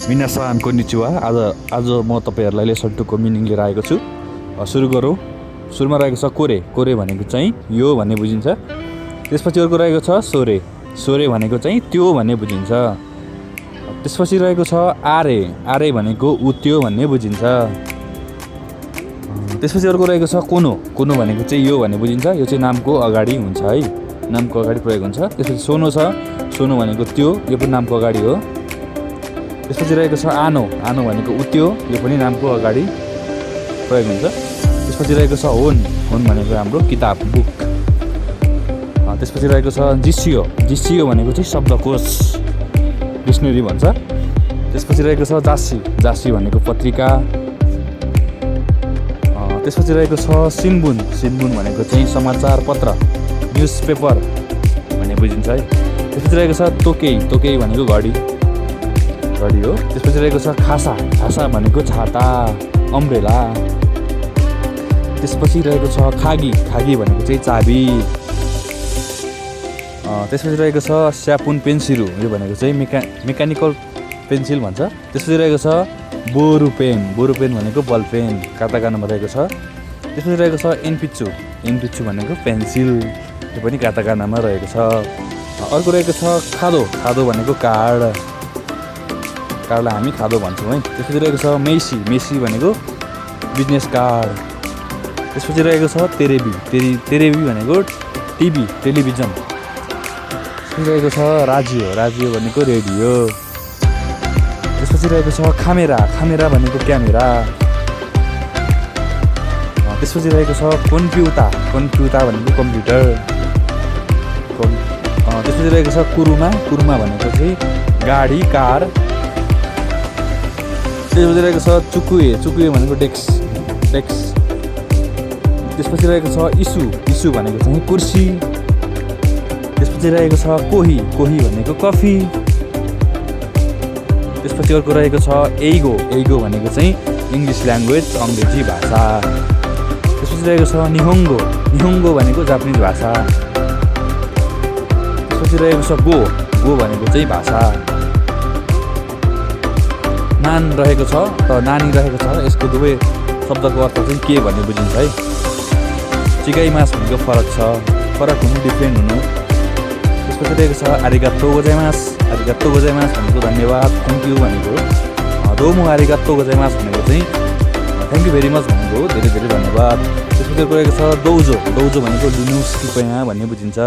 मिनासान konnichiwa. आज म तपाईहरुलाई लेसन 2 को मिनिङ लिएर आएको छु। सुरु गरौँ। सुरुमा रहेको छ कोरे। कोरे भनेको चाहिँ यो भन्ने बुझिन्छ। त्यसपछि अर्को रहेको छ सोरे। सोरे भनेको चाहिँ त्यो भन्ने बुझिन्छ। त्यसपछि रहेको छ आरे। आरे भनेको उ त्यो भन्ने बुझिन्छ। त्यसपछि अर्को रहेको छ कोनो। कोनो भनेको चाहिँ यो भन्ने बुझिन्छ। यो चाहिँ नामको अगाडि हुन्छ है। नामको अगाडि प्रयोग हुन्छ। त्यसपछि सोनो छ। सोनो भनेको त्यो, यो पनि नामको अगाडि हो। त्यसपछि रहेको छ आनो। आनो भनेको उ त्यो, यो पनि नामको अगाडि प्रयोग हुन्छ। त्यसपछि रहेको छ होन। होन भनेको हाम्रो किताब, बुक। त्यसपछि रहेको छ जिसियो। जिसियो भनेको चाहिँ शब्दकोश, डिक्सनरी भन्छ। त्यसपछि रहेको छ जासी। जासी भनेको पत्रिका। त्यसपछि रहेको छ सिनबुन। सिनबुन भनेको चाहिँ समाचार पत्र, न्युज पेपर भन्ने बुझिन्छ है। त्यसपछि रहेको छ तोकेई। तोकेई भनेको घडी, घडी हो। त्यसपछि रहेको छ खासा। खासा भनेको छाता, अम्ब्रेला। त्यसपछि रहेको छ खागी। खागी भनेको चाहिँ चाबी। त्यसपछि रहेको छ स्यापुन पेन्सिल। यो भनेको चाहिँ मेकानिकल पेन्सिल भन्छ। त्यसपछि रहेको छ बोरु पेन। बोरु पेन भनेको बल पेन, काताकानामा रहेको छ। त्यसपछि रहेको छ एनपिचु। एनपिचु भनेको पेन्सिल, यो पनि काताकानामा रहेको छ। अर्को रहेको छ खादो। खादो भनेको कार्ड, कार्डलाई हामी खादो भन्छौँ है। त्यसपछि रहेको छ मेसी। मेसी भनेको बिजनेस कार्ड। त्यसपछि रहेको छ तेरेबी। तेरेबी भनेको टिभी, टेलिभिजन। त्यसपछि रहेको छ राजियो। राजियो भनेको रेडियो। त्यसपछि रहेको छ खामेरा। खामेरा भनेको क्यामेरा। त्यसपछि रहेको छ कम्प्युटा। कम्प्युटा भनेको कम्प्युटर। त्यसपछि रहेको छ कुरुमा। कुरुमा भनेको चाहिँ गाडी, कार। त्यसपछि रहेको छ चुकुए। चुकुए भनेको डेस्क, डेस्क। त्यसपछि रहेको छ इसु। इसु भनेको चाहिँ कुर्सी। त्यसपछि रहेको छ कोही। कोही भनेको कफी। त्यसपछि अर्को रहेको छ एइगो। एइगो भनेको चाहिँ इङ्ग्लिस ल्याङ्ग्वेज, अङ्ग्रेजी भाषा। त्यसपछि रहेको छ निहोङ्गो। निहोङ्गो भनेको जापानिज भाषा। त्यसपछि रहेको छ गो। गो भनेको चाहिँ भाषा। नान रहेको छ र नानी रहेको छ। यसको दुवै शब्दको अर्थ चाहिँ के भन्ने बुझिन्छ है। चिगाइमास भनेको फरक छ, फरक हुनु, डिफ्रेन्ट हुनु। त्यसपछि रहेको छ आरिगात्तो गोजाइमास। आरिगात्तो गोजाइमास भनेको धन्यवाद, थ्याङ्क यू भनेको। दोमो आरिगात्तो गोजाइमास भनेको चाहिँ थ्याङ्क यू भेरी मच भनेको, धेरै धेरै धन्यवाद। त्यसपछि रहेको छ दौजो। दौजो भनेको लिनुहोस् कृपया भन्ने बुझिन्छ।